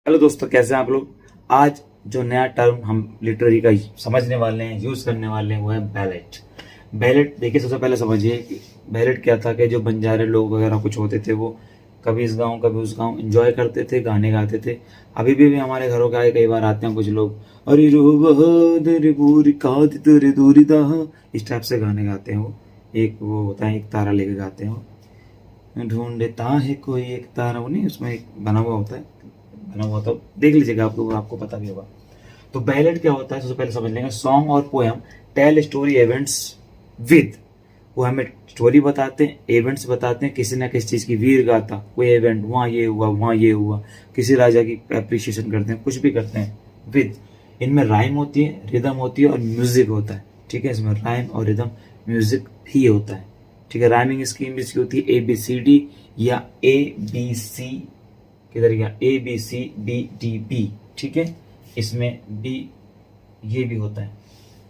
Hello दोस्तों, कैसे हैं आप लोग। आज जो नया टर्म हम लिटरेरी का समझने वाले हैं, यूज करने वाले हैं, वो है बैलेट। बैलेट देखिए, सबसे पहले समझिए कि बैलेट क्या था। कि जो बंजारे लोग वगैरह कुछ होते थे, वो कभी इस गांव कभी उस गांव एंजॉय करते थे, गाने गाते थे। अभी भी हमारे घरों के आगे कई बार आते हैं कुछ लोग, अरे रो बहादुर पूरी काद तुरे दूरी दाह, इस टाइप से गाने गाते हैं। वो एक वो होता है, एक तारा लेके गाते हैं वो, ढूंढता है कोई एक तारा, वो नहीं, उसमें एक बना हुआ होता है, बना हुआ तो देख लीजिएगा, आपको पता भी होगा। तो बैलेड क्या होता है, सबसे पहले समझ लेंगे। सॉन्ग और poem tell story events with, वो हमें स्टोरी बताते हैं, इवेंट्स बताते हैं, किसी ना किसी चीज की वीर गाथा, कोई इवेंट, वहाँ ये हुआ, वहाँ ये हुआ, किसी राजा की अप्रिशिएशन करते हैं, कुछ भी करते हैं विद। इनमें राइम होती है, रिदम होती है और म्यूजिक होता है। ठीक है, इसमें राइम और रिदम म्यूजिक ही होता है। ठीक है, राइमिंग स्कीम इसकी होती है ABCD या ABC, किधर गया, ABCBDB। ठीक है, इसमें बी ये भी होता है,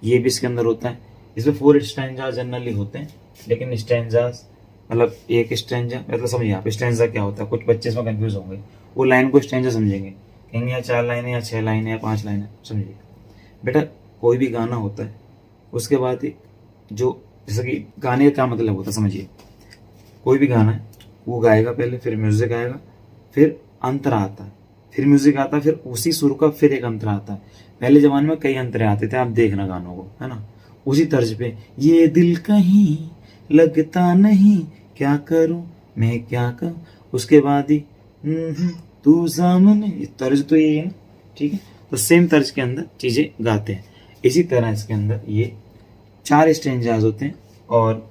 ये भी इसके अंदर होता है। इसमें 4 स्टैंजा जनरली होते हैं, लेकिन स्टैंजास मतलब एक स्टैंजा, मतलब समझिए आप स्टैंजा क्या होता है। कुछ बच्चे इसमें कंफ्यूज होंगे, वो लाइन को स्टैंजा समझेंगे, कहेंगे या 4 लाइनें या 6 लाइनें या 5 लाइनें। समझिए बेटा, कोई भी गाना होता है, उसके बाद एक जो, जैसे कि गाने का क्या मतलब होता है, समझिए। कोई भी गाना है, वो गाएगा पहले, फिर म्यूजिक आएगा, फिर अंतरा आता है, फिर म्यूजिक आता है, फिर उसी सुर का फिर एक अंतरा आता है। पहले जमाने में कई अंतरे आते थे, आप देखना गानों को, है ना। उसी तर्ज पे, ये दिल कहीं लगता नहीं, क्या करूं मैं क्या करूं, उसके बाद ही तू सामने, ये तर्ज तो यही है ना। ठीक है, तो सेम तर्ज के अंदर चीजें गाते हैं। इसी तरह इसके अंदर ये 4 स्टेंजाज होते हैं, और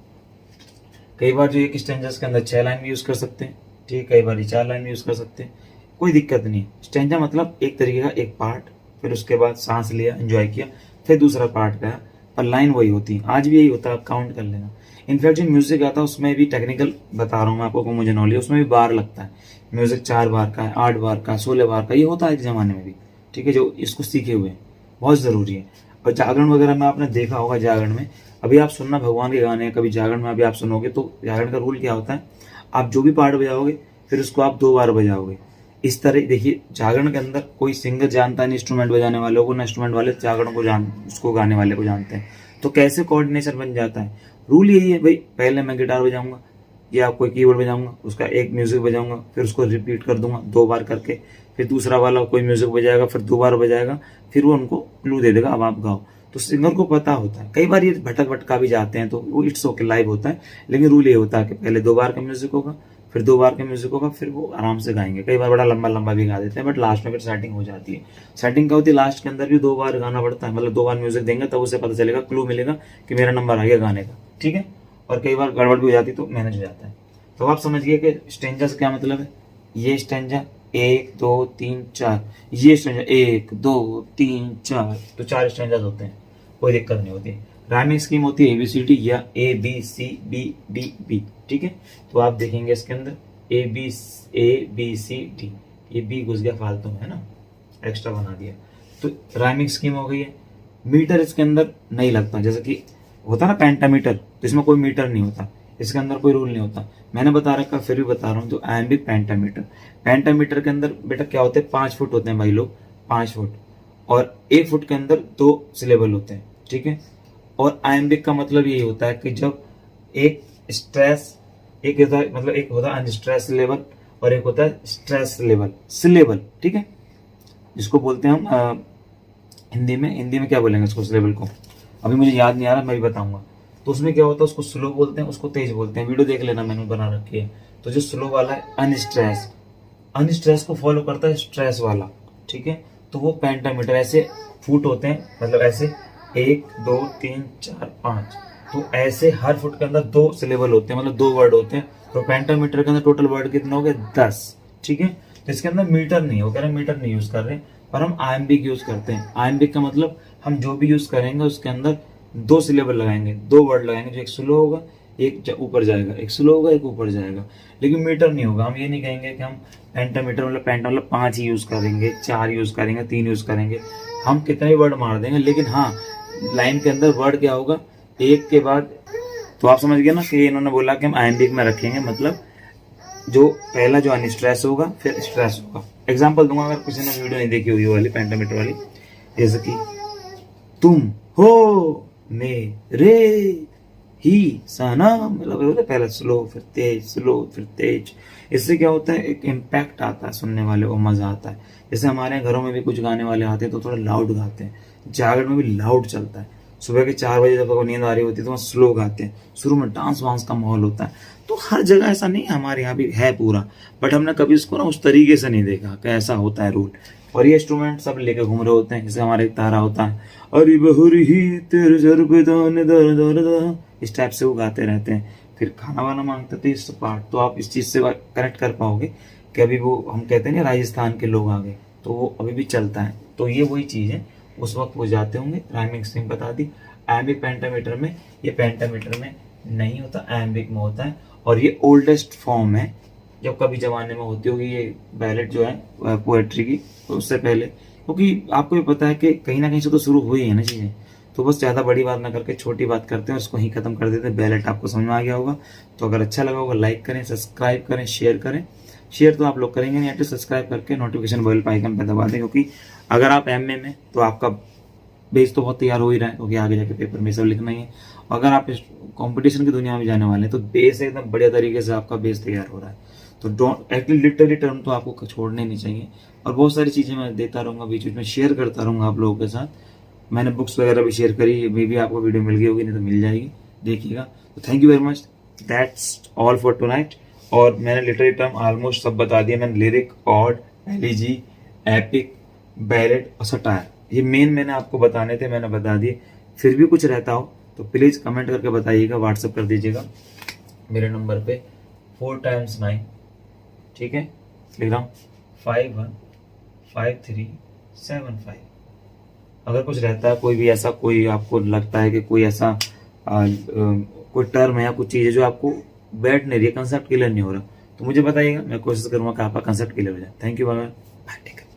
कई बार जो एक स्टेंजाज के अंदर 6 लाइन भी यूज कर सकते हैं। ठीक है, कई बार 4 लाइन भी यूज कर सकते हैं, कोई दिक्कत नहीं। स्टेंजा मतलब एक तरीके का एक पार्ट, फिर उसके बाद सांस लिया, एंजॉय किया, फिर दूसरा पार्ट गया, पर लाइन वही होती है। आज भी यही होता है, काउंट कर लेना। इनफैक्ट जो म्यूजिक आता है उसमें भी टेक्निकल बता रहा हूँ मैं आपको, को मुझे नॉलेज, उसमें भी बार लगता है। म्यूजिक 4 बार का है, 8 बार का, 16 बार का, ये होता है एक जमाने में भी। ठीक है, जो इसको सीखे हुए हैं, बहुत जरूरी है। और जागरण वगैरह में आपने देखा होगा, जागरण में अभी आप सुनना भगवान के गाने, कभी जागरण में अभी आप सुनोगे तो जागरण का रूल क्या होता है, आप जो भी पार्ट बजाओगे फिर उसको आप 2 बार बजाओगे। इस तरह देखिए, जागरण के अंदर कोई सिंगर जानता नहीं इंस्ट्रूमेंट बजाने वालों को, ना इंस्ट्रूमेंट वाले जागरण को उसको गाने वाले को जानते हैं। तो कैसे कोऑर्डिनेशन बन जाता है, रूल यही है भाई, पहले मैं गिटार बजाऊंगा या कोई कीबोर्ड बजाऊंगा, उसका एक म्यूजिक बजाऊंगा, फिर उसको रिपीट कर दूंगा 2 बार करके, फिर दूसरा वाला कोई म्यूजिक बजाएगा, फिर 2 बार बजाएगा, फिर वो उनको क्लू दे देगा, अब आप गाओ। तो सिंगर को पता होता है। कई बार ये भटक भटका भी जाते हैं, तो वो इट्स ओके, लाइव होता है, लेकिन रूल ये होता है कि पहले 2 बार का म्यूजिक होगा, फिर 2 बार का म्यूजिक होगा, फिर वो आराम से गाएंगे। कई बार बड़ा लंबा लंबा भी गा देते हैं, बट लास्ट में फिर सेटिंग हो जाती है। सेटिंग क्या होती है, लास्ट के अंदर भी 2 बार गाना पड़ता है, मतलब 2 बार म्यूजिक देंगे तब उसे पता चलेगा, क्लू मिलेगा कि मेरा नंबर आ गया गाने का। ठीक है, और कई बार गड़बड़ भी हो जाती है तो मैनेज हो जाता है। तो आप समझ गए कि स्टेंजा से क्या मतलब है। ये स्टेंजा 1 2 3 4, ये स्टेंजा 1 2 3 4, तो 4 स्टेंजाज होते हैं, कोई दिक्कत नहीं होती। राइमिंग स्कीम होती है ABCD या ABCBDB। ठीक है, तो आप देखेंगे इसके अंदर ABCD, ये बी घुस गया फालतू में, है ना, एक्स्ट्रा बना दिया। तो राइमिंग स्कीम हो गई है। मीटर इसके अंदर नहीं लगता, जैसे कि होता ना पेंटामीटर, तो इसमें कोई मीटर नहीं होता, इसके अंदर कोई रूल नहीं होता। मैंने बता रखा, फिर भी बता रहा हूँ, तो आयम्बिक पेंटामीटर। पेंटामीटर के अंदर बेटा क्या होते हैं, 5 फुट होते हैं भाई लोग, 5 फुट, और 1 फुट के अंदर 2 सिलेबल होते हैं। ठीक है, और आयम्बिक का मतलब यही होता है कि जब एक स्ट्रेस, एक होता है, मतलब एक होता है अनस्ट्रेस लेवल, और एक होता है स्ट्रेस लेवल, सिलेबल। ठीक है, जिसको बोलते हैं हम हिंदी में क्या बोलेंगे इसको, सिलेबल को, अभी मुझे याद नहीं आ रहा, मैं भी बताऊंगा। तो उसमें क्या होता है, उसको स्लो बोलते हैं, उसको तेज बोलते हैं। वीडियो देख लेना, मैंने बना रखी है। तो जो स्लो वाला है अनस्ट्रेस, अनस्ट्रेस को फॉलो करता है स्ट्रेस वाला। ठीक है, तो वो पेंटामीटर, ऐसे फुट होते हैं, मतलब ऐसे 1 2 3 4 5, तो ऐसे हर फुट के अंदर 2 सिलेबल होते हैं, मतलब 2 वर्ड होते हैं। तो पेंटामीटर के अंदर टोटल वर्ड कितने हो गए, 10। ठीक है, तो इसके अंदर मीटर नहीं हो, कह रहे मीटर नहीं यूज कर रहे, पर हम आयम्बिक यूज करते हैं। आयम्बिक का मतलब हम जो भी यूज करेंगे उसके अंदर 2 सिलेबल लगाएंगे, 2 वर्ड लगाएंगे, जो एक स्लो होगा, एक ऊपर जाएगा, एक स्लो होगा, एक ऊपर जाएगा, लेकिन मीटर नहीं होगा। हम ये नहीं कहेंगे कि हम पेंटामीटर मतलब पेंटा मतलब 5 ही यूज करेंगे, 4 यूज करेंगे, 3 यूज करेंगे, हम कितने भी वर्ड मार देंगे, लेकिन हाँ, लाइन के अंदर वर्ड क्या होगा, एक के बाद। तो आप समझ गए ना कि इन्होंने बोला कि हम आयम्बिक में रखेंगे, मतलब जो पहला जो अनस्ट्रेस होगा, फिर स्ट्रेस होगा, एग्जाम्पल दूंगा, अगर किसी ने वीडियो नहीं देखी हुई वाली पेंटामीटर वाली, जैसे कि तुम हो मेरे ही सनम, मतलब पहले स्लो फिर तेज, स्लो फिर तेज। इससे क्या होता है, एक इम्पैक्ट आता है, सुनने वाले को मजा आता है। जैसे हमारे यहाँ घरों में भी कुछ गाने वाले आते हैं तो थोड़ा लाउड गाते हैं, जागरण में भी लाउड चलता है। सुबह के 4 बजे जब नींद आ रही होती है तो वहाँ स्लो गाते हैं, शुरू में डांस वांस का माहौल होता है। तो हर जगह ऐसा नहीं, हमारे यहाँ भी है पूरा, बट हमने कभी इसको ना उस तरीके से नहीं देखा कि ऐसा होता है रूल। और ये इंस्ट्रूमेंट सब लेके घूम रहे होते हैं, जैसे हमारे एक तारा होता है, अरे बहुर ही तेरे सर पे दाने दर दर दर, इस टाइप से वो गाते रहते हैं। फिर खाना वाना मांगते थे इस पार्ट, तो आप इस चीज़ से कनेक्ट कर पाओगे कि अभी वो हम कहते हैं ना राजस्थान के लोग आ गए, तो वो अभी भी चलता है। तो ये वही चीज़ है, उस वक्त वो जाते होंगे। राइमिंग स्ट्रिंग बता दी। एम्बिक पेंटामीटर में, ये पेंटामीटर में नहीं होता, एम्बिक में होता है। और ये ओल्डेस्ट फॉर्म है, जब कभी जमाने में होती होगी ये बैलेट जो है पोएट्री की, तो उससे पहले, क्योंकि आपको भी पता है कि कहीं ना कहीं से तो शुरू हुई है ना चीज़ें। तो बस ज़्यादा बड़ी बात ना करके छोटी बात करते हैं, उसको ही खत्म कर देते हैं। बैलेट आपको समझ में आ गया होगा, तो अगर अच्छा लगा होगा लाइक करें, सब्सक्राइब करें, शेयर करें। शेयर तो आप लोग करेंगे नहीं, एटलीस्ट सब्सक्राइब करके नोटिफिकेशन बेल पर आइकन पर दबा दें, क्योंकि अगर आप एमए में, तो आपका बेस तो बहुत तैयार हो ही रहा है, क्योंकि आगे जाके पेपर में सब लिखना ही है। अगर आप इस कंपटीशन की दुनिया में जाने वाले हैं तो बेस एकदम बढ़िया तरीके से आपका बेस तैयार हो रहा है। तो डोंट एक्चुअली लिटरली टर्म तो आपको छोड़ने नहीं चाहिए। और बहुत सारी चीज़ें मैं देता रहूँगा, बीच बीच में शेयर करता रहूँगा आप लोगों के साथ। मैंने बुक्स वगैरह भी शेयर करी, मे भी आपको वीडियो मिल गई होगी, नहीं तो मिल जाएगी, देखिएगा। तो thank you very much, that's all for tonight. और मैंने लिटररी टर्म ऑलमोस्ट सब बता दिया मैंने, lyric, odd, elegy, epic, ballot और सटायर, ये मेन मैंने आपको बताने थे, मैंने बता दिए। फिर भी कुछ रहता हो तो प्लीज़ कमेंट करके बताइएगा, व्हाट्सअप कर दीजिएगा मेरे नंबर पे 4 times 9, ठीक है। लिख रहा हूँ 515375। अगर कुछ रहता है, कोई भी ऐसा, कोई आपको लगता है कि कोई ऐसा कोई टर्म है या कुछ चीज़ है जो आपको बैठ नहीं रही है, कंसेप्ट क्लियर नहीं हो रहा, तो मुझे बताइएगा, मैं कोशिश करूँगा कि आपका कंसेप्ट क्लियर हो जाए। Thank you, bye bye, take care.